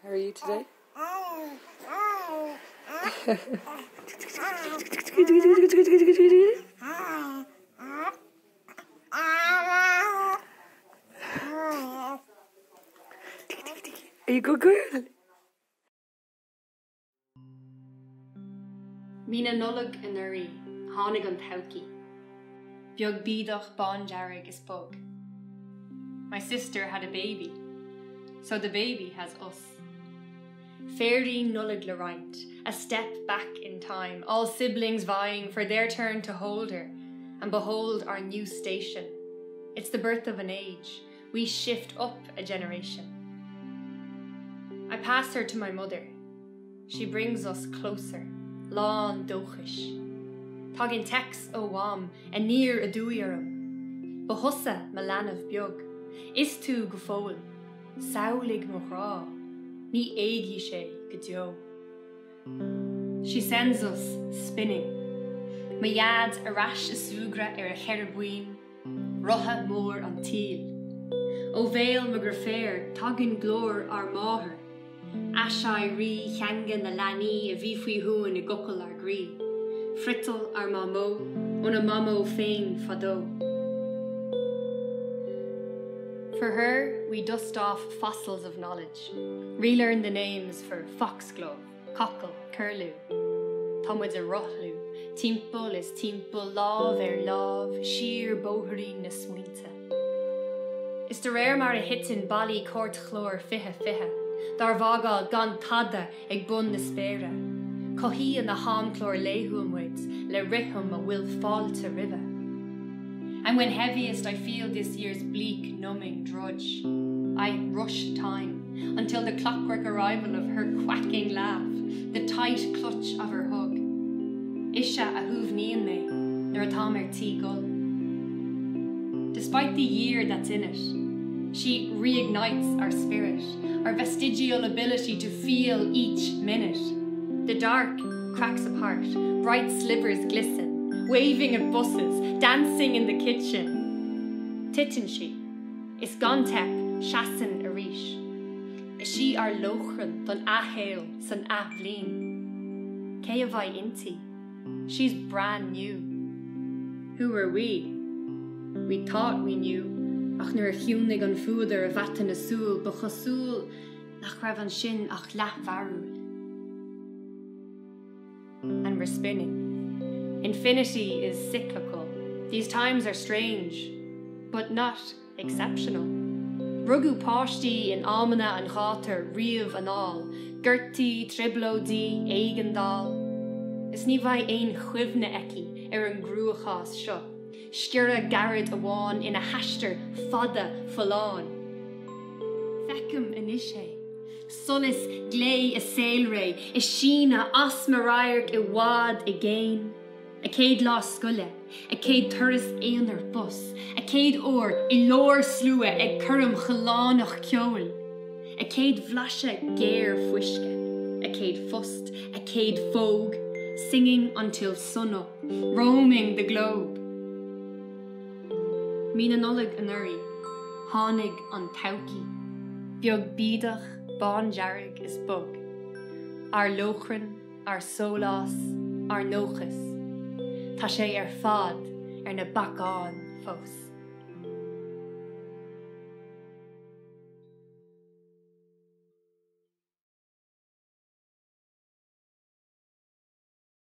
How are you today? Are you a good girl? Mína nullag in Uri, tháinig an todhchaí. Beag bídach bán dearg is bug. My sister had a baby, so the baby has us. Fairy nullag le roint, a step back in time, all siblings vying for their turn to hold her, and behold our new station. It's the birth of an age. We shift up a generation. I pass her to my mother. She brings us closer. Lán dóchas. Tágin tex ó bham a níor a dúiarm. Ba thusa me leanamh beag. Is tú go fóil. Samhlaigh mo rá. Ní éigi sé go deo. She sends us spinning. Ma iad a ras a sugra a cherubín. Rotha mór an tíl. Ó bhéal me gur féir tágin glór ar máthair. Ashai rí cheangan na lani a bhí faoi thuain I gocail ar grí. Frittal ar mamó, on a mamó féin fadó. For her, we dust off fossils of knowledge, relearn the names for foxglove, cockle, curlew. Táimid a rothlú, timple is timple, láv láv, sheer bóthaí na smuinte. Is de réir mar a hitin bally court chlór fihe. Dar bhágáil gan tada ag bun na spéire. Cohí in the hámclór léhuamhaid, le rithum a will fall to river. And when heaviest I feel this year's bleak, numbing drudge, I rush time until the clockwork arrival of her quacking laugh, the tight clutch of her hug. Isha a huv níon me, nor a táimir tí gull. Despite the year that's in it, she reignites our spirit, our vestigial ability to feel each minute. The dark cracks apart, bright slivers glisten, waving at buses, dancing in the kitchen. Titan she, is gantep, shasan arish. Is she our lochran, don ahail, san avlin. Céadh inti, she's brand new. Who are we? We thought we knew. Ach nuair chiúnig an fuadar a bhatan na súl, ba chasúl nach raibh an sin ach leath bharúil. And we're spinning. Infinity is cyclical. These times are strange, but not exceptional. Rugu páistí in almana an chátar, riamh an all, gurtí, triblódí, eigandal. Is ní bhaid ein chuimhne eici an grúachás seo. Scíara garad amháin in a haistear fada falláin. Fecum inishe, sonas glé a sailré, is sína as marairc I wad again. A céad lá scoile, a céad turas éonar bus, a céad or I lór slua ag curm chalánach ceol, a céad bhlaise géir fuisce, a céad fust, a céad fóg, singing until sunup, roaming the globe. Mína nullag an Uri, tháinig an todhchaí. Beag bídach bán dearg is bug. Our lochran, our sólás, our nóchas. Tá sé ar fad ar na bacáin fós.